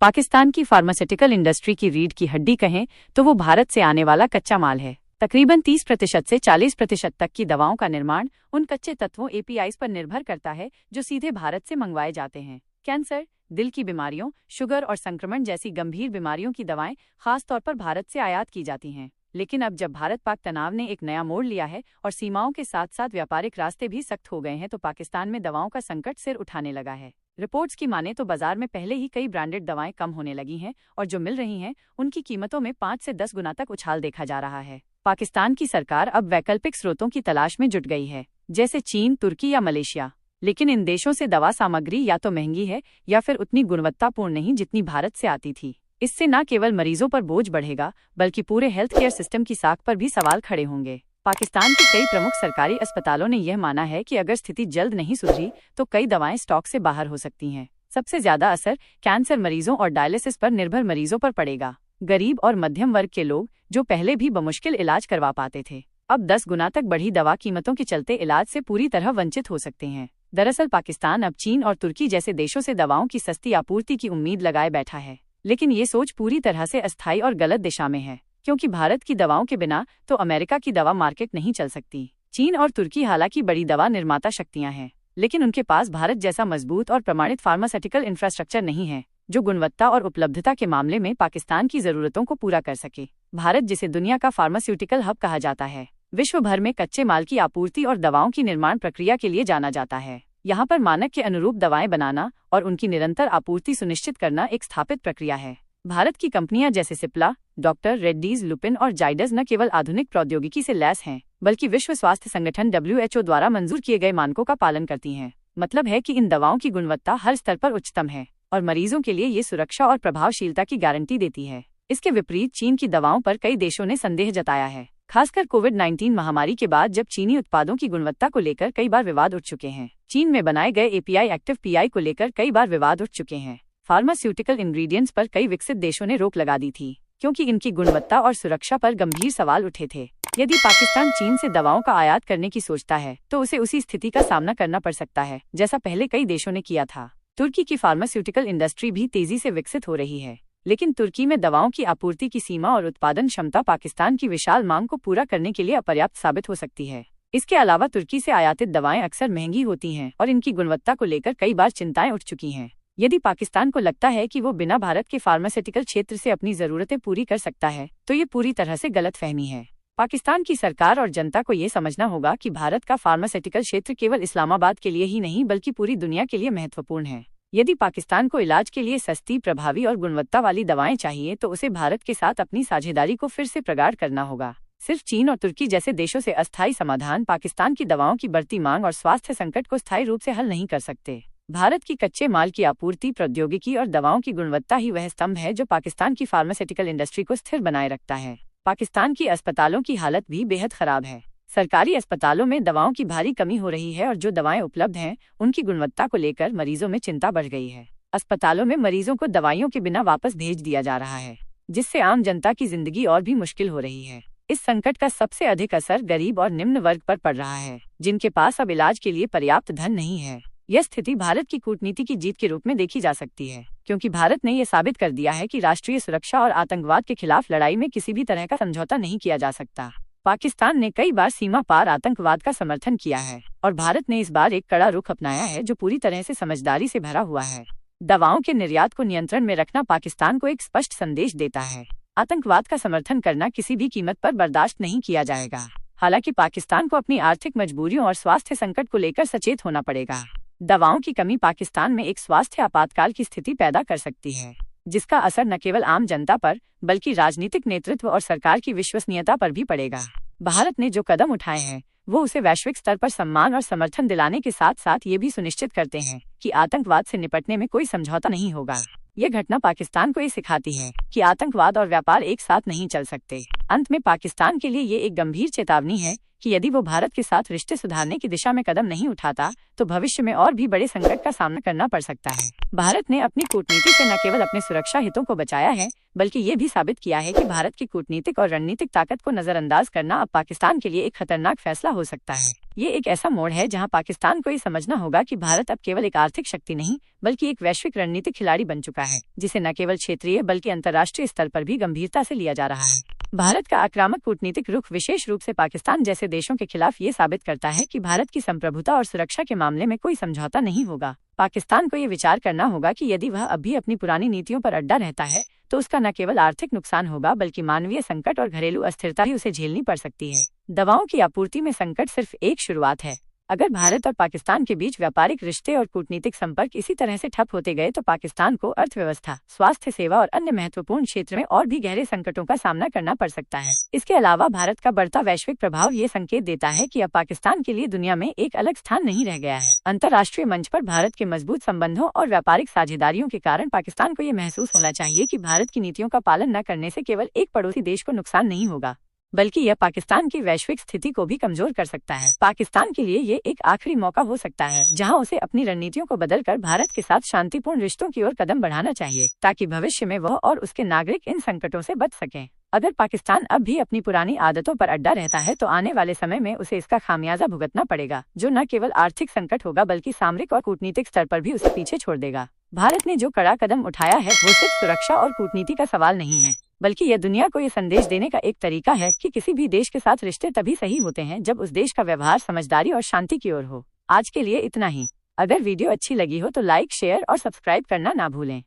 पाकिस्तान की pharmaceutical industry की रीढ़ की हड्डी कहें तो वो भारत से आने वाला कच्चा माल है। तकरीबन 30% से 40% तक की दवाओं का निर्माण उन कच्चे तत्वों एपीआईज पर निर्भर करता है जो सीधे भारत से मंगवाए जाते हैं। कैंसर, दिल की बीमारियों, शुगर और संक्रमण जैसी गंभीर बीमारियों की दवाएं खास तौर पर भारत से आयात की जाती हैं। लेकिन अब जब भारत पाक तनाव ने एक नया मोड़ लिया है और सीमाओं के साथ साथ व्यापारिक रास्ते भी सख्त हो गए हैं, तो पाकिस्तान में दवाओं का संकट सिर उठाने लगा है। रिपोर्ट्स की माने तो बाजार में पहले ही कई ब्रांडेड दवाएं कम होने लगी हैं और जो मिल रही हैं उनकी कीमतों में 5 से 10 गुना तक उछाल देखा जा रहा है। पाकिस्तान की सरकार अब वैकल्पिक स्रोतों की तलाश में जुट गई है, जैसे चीन, तुर्की या मलेशिया। लेकिन इन देशों से दवा सामग्री या तो महंगी है या फिर उतनी गुणवत्तापूर्ण नहीं जितनी भारत से आती थी। इससे न केवल मरीजों पर बोझ बढ़ेगा बल्कि पूरे हेल्थ केयर सिस्टम की साख पर भी सवाल खड़े होंगे। पाकिस्तान के कई प्रमुख सरकारी अस्पतालों ने यह माना है कि अगर स्थिति जल्द नहीं सुधरी तो कई दवाएं स्टॉक से बाहर हो सकती हैं। सबसे ज्यादा असर कैंसर मरीजों और डायलिसिस पर निर्भर मरीजों पर पड़ेगा। गरीब और मध्यम वर्ग के लोग जो पहले भी बमुश्किल इलाज करवा पाते थे, अब 10 गुना तक बढ़ी दवा कीमतों के चलते इलाज से पूरी तरह वंचित हो सकते हैं। दरअसल पाकिस्तान अब चीन और तुर्की जैसे देशों से दवाओं की सस्ती आपूर्ति की उम्मीद लगाए बैठा है, लेकिन ये सोच पूरी तरह से अस्थायी और गलत दिशा में है, क्योंकि भारत की दवाओं के बिना तो अमेरिका की दवा मार्केट नहीं चल सकती। चीन और तुर्की हालांकि बड़ी दवा निर्माता शक्तियां हैं, लेकिन उनके पास भारत जैसा मजबूत और प्रमाणित फार्मास्यूटिकल इंफ्रास्ट्रक्चर नहीं है जो गुणवत्ता और उपलब्धता के मामले में पाकिस्तान की जरूरतों को पूरा कर सके। भारत, जिसे दुनिया का फार्मास्यूटिकल हब कहा जाता है, विश्व भर में कच्चे माल की आपूर्ति और दवाओं की निर्माण प्रक्रिया के लिए जाना जाता है। यहाँ पर मानक के अनुरूप दवाएं बनाना और उनकी निरंतर आपूर्ति सुनिश्चित करना एक स्थापित प्रक्रिया है। भारत की कंपनियां जैसे सिप्ला, डॉक्टर रेड्डीज, लुपिन और जाइडस न केवल आधुनिक प्रौद्योगिकी से लैस हैं, बल्कि विश्व स्वास्थ्य संगठन WHO द्वारा मंजूर किए गए मानकों का पालन करती हैं। मतलब है कि इन दवाओं की गुणवत्ता हर स्तर पर उच्चतम है और मरीजों के लिए ये सुरक्षा और प्रभावशीलता की गारंटी देती है। इसके विपरीत चीन की दवाओं पर कई देशों ने संदेह जताया है, खासकर कोविड-19 महामारी के बाद, जब चीनी उत्पादों की गुणवत्ता को लेकर कई बार विवाद उठ चुके हैं। चीन में बनाए गए एपीआई एक्टिव पीआई को लेकर कई बार विवाद उठ चुके हैं। फार्मास्यूटिकल इंग्रेडिएंट्स पर कई विकसित देशों ने रोक लगा दी थी, क्योंकि इनकी गुणवत्ता और सुरक्षा पर गंभीर सवाल उठे थे। यदि पाकिस्तान चीन से दवाओं का आयात करने की सोचता है तो उसे उसी स्थिति का सामना करना पड़ सकता है जैसा पहले कई देशों ने किया था। तुर्की की फार्मास्यूटिकल इंडस्ट्री भी तेजी से विकसित हो रही है, लेकिन तुर्की में दवाओं की आपूर्ति की सीमा और उत्पादन क्षमता पाकिस्तान की विशाल मांग को पूरा करने के लिए अपर्याप्त साबित हो सकती है। इसके अलावा तुर्की से आयातित दवाएं अक्सर महंगी होती हैं और इनकी गुणवत्ता को लेकर कई बार चिंताएं उठ चुकी हैं। यदि पाकिस्तान को लगता है कि वो बिना भारत के फार्मास्यूटिकल क्षेत्र से अपनी जरूरतें पूरी कर सकता है, तो ये पूरी तरह से गलतफहमी है। पाकिस्तान की सरकार और जनता को ये समझना होगा कि भारत का फार्मास्यूटिकल क्षेत्र केवल इस्लामाबाद के लिए ही नहीं बल्कि पूरी दुनिया के लिए महत्वपूर्ण है। यदि पाकिस्तान को इलाज के लिए सस्ती, प्रभावी और गुणवत्ता वाली दवाएं चाहिए तो उसे भारत के साथ अपनी साझेदारी को फिर से प्रगाढ़ करना होगा। सिर्फ चीन और तुर्की जैसे देशों से अस्थायी समाधान पाकिस्तान की दवाओं की बढ़ती मांग और स्वास्थ्य संकट को स्थायी रूप से हल नहीं कर सकते। भारत की कच्चे माल की आपूर्ति, प्रौद्योगिकी और दवाओं की गुणवत्ता ही वह स्तंभ है जो पाकिस्तान की फार्मास्यूटिकल इंडस्ट्री को स्थिर बनाए रखता है। पाकिस्तान की अस्पतालों की हालत भी बेहद खराब है। सरकारी अस्पतालों में दवाओं की भारी कमी हो रही है और जो दवाएं उपलब्ध हैं उनकी गुणवत्ता को लेकर मरीजों में चिंता बढ़ गई है। अस्पतालों में मरीजों को दवाइयों के बिना वापस भेज दिया जा रहा है, जिससे आम जनता की जिंदगी और भी मुश्किल हो रही है। इस संकट का सबसे अधिक असर गरीब और निम्न वर्ग पर पड़ रहा है, जिनके पास अब इलाज के लिए पर्याप्त धन नहीं है। यह स्थिति भारत की कूटनीति की जीत के रूप में देखी जा सकती है, क्योंकि भारत ने यह साबित कर दिया है कि राष्ट्रीय सुरक्षा और आतंकवाद के खिलाफ लड़ाई में किसी भी तरह का समझौता नहीं किया जा सकता। पाकिस्तान ने कई बार सीमा पार आतंकवाद का समर्थन किया है और भारत ने इस बार एक कड़ा रुख अपनाया है जो पूरी तरह से समझदारी से भरा हुआ है। दवाओं के निर्यात को नियंत्रण में रखना पाकिस्तान को एक स्पष्ट संदेश देता है। आतंकवाद का समर्थन करना किसी भी कीमत पर बर्दाश्त नहीं किया जाएगा। हालांकि पाकिस्तान को अपनी आर्थिक मजबूरियों और स्वास्थ्य संकट को लेकर सचेत होना पड़ेगा। दवाओं की कमी पाकिस्तान में एक स्वास्थ्य आपातकाल की स्थिति पैदा कर सकती है, जिसका असर न केवल आम जनता पर बल्कि राजनीतिक नेतृत्व और सरकार की विश्वसनीयता पर भी पड़ेगा। भारत ने जो कदम उठाए हैं वो उसे वैश्विक स्तर पर सम्मान और समर्थन दिलाने के साथ साथ ये भी सुनिश्चित करते हैं कि आतंकवाद से निपटने में कोई समझौता नहीं होगा। यह घटना पाकिस्तान को ये सिखाती है कि आतंकवाद और व्यापार एक साथ नहीं चल सकते। अंत में पाकिस्तान के लिए ये एक गंभीर चेतावनी है कि यदि वो भारत के साथ रिश्ते सुधारने की दिशा में कदम नहीं उठाता तो भविष्य में और भी बड़े संकट का सामना करना पड़ सकता है। भारत ने अपनी कूटनीति से न केवल अपने सुरक्षा हितों को बचाया है, बल्कि ये भी साबित किया है कि भारत की कूटनीतिक और रणनीतिक ताकत को नजरअंदाज करना अब पाकिस्तान के लिए एक खतरनाक फैसला हो सकता है। ये एक ऐसा मोड़ है जहां पाकिस्तान को ये समझना होगा कि भारत अब केवल एक आर्थिक शक्ति नहीं, बल्कि एक वैश्विक रणनीतिक खिलाड़ी बन चुका है, जिसे न केवल क्षेत्रीय बल्कि अंतर्राष्ट्रीय स्तर पर भी गंभीरता से लिया जा रहा है। भारत का आक्रामक कूटनीतिक रुख विशेष रूप से पाकिस्तान जैसे देशों के खिलाफ ये साबित करता है कि भारत की संप्रभुता और सुरक्षा के मामले में कोई समझौता नहीं होगा। पाकिस्तान को ये विचार करना होगा कि यदि वह अब भी अपनी पुरानी नीतियों पर अड्डा रहता है तो उसका न केवल आर्थिक नुकसान होगा, बल्कि मानवीय संकट और घरेलू अस्थिरता भी उसे झेलनी पड़ सकती है। दवाओं की आपूर्ति में संकट सिर्फ एक शुरुआत है। अगर भारत और पाकिस्तान के बीच व्यापारिक रिश्ते और कूटनीतिक संपर्क इसी तरह से ठप होते गए तो पाकिस्तान को अर्थव्यवस्था, स्वास्थ्य सेवा और अन्य महत्वपूर्ण क्षेत्र में और भी गहरे संकटों का सामना करना पड़ सकता है। इसके अलावा भारत का बढ़ता वैश्विक प्रभाव ये संकेत देता है कि अब पाकिस्तान के लिए दुनिया में एक अलग स्थान नहीं रह गया है। अंतर्राष्ट्रीय मंच पर भारत के मजबूत संबंधों और व्यापारिक साझेदारियों के कारण पाकिस्तान को ये महसूस होना चाहिए कि भारत की नीतियों का पालन न करने से केवल एक पड़ोसी देश को नुकसान नहीं होगा, बल्कि यह पाकिस्तान की वैश्विक स्थिति को भी कमजोर कर सकता है। पाकिस्तान के लिए ये एक आखिरी मौका हो सकता है जहां उसे अपनी रणनीतियों को बदलकर भारत के साथ शांतिपूर्ण रिश्तों की ओर कदम बढ़ाना चाहिए, ताकि भविष्य में वह और उसके नागरिक इन संकटों से बच सकें। अगर पाकिस्तान अब भी अपनी पुरानी आदतों पर अड्डा रहता है तो आने वाले समय में उसे इसका खामियाजा भुगतना पड़ेगा, जो न केवल आर्थिक संकट होगा बल्कि सामरिक और कूटनीतिक स्तर पर भी उसे पीछे छोड़ देगा। भारत ने जो कड़ा कदम उठाया है वो सिर्फ सुरक्षा और कूटनीति का सवाल नहीं है, बल्कि यह दुनिया को ये संदेश देने का एक तरीका है कि किसी भी देश के साथ रिश्ते तभी सही होते हैं जब उस देश का व्यवहार समझदारी और शांति की ओर हो। आज के लिए इतना ही। अगर वीडियो अच्छी लगी हो तो लाइक, शेयर और सब्सक्राइब करना ना भूलें।